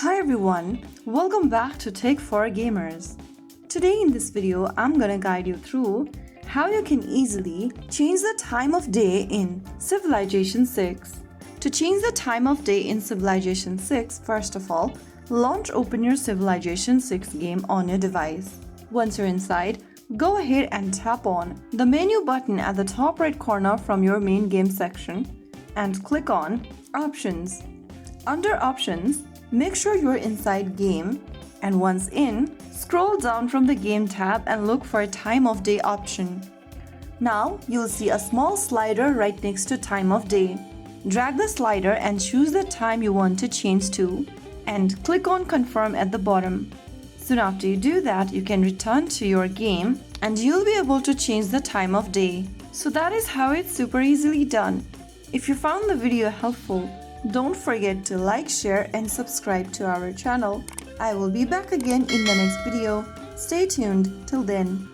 Hi everyone, welcome back to Tech for Gamers. Today in this video, I'm gonna guide you through how you can easily change the time of day in Civilization 6. To change the time of day in Civilization 6, first of all, launch open your Civilization 6 game on your device. Once you're inside, go ahead and tap on the menu button at the top right corner from your main game section and click on Options. Under Options, make sure you're inside Game, and once in, scroll down from the Game tab and look for a Time of Day option. Now, you'll see a small slider right next to Time of Day. Drag the slider and choose the time you want to change to, and click on Confirm at the bottom. Soon after you do that, you can return to your game and you'll be able to change the time of day. So that is how it's super easily done. If you found the video helpful, don't forget to like, share and subscribe to our channel. I will be back again in the next video. Stay tuned till then.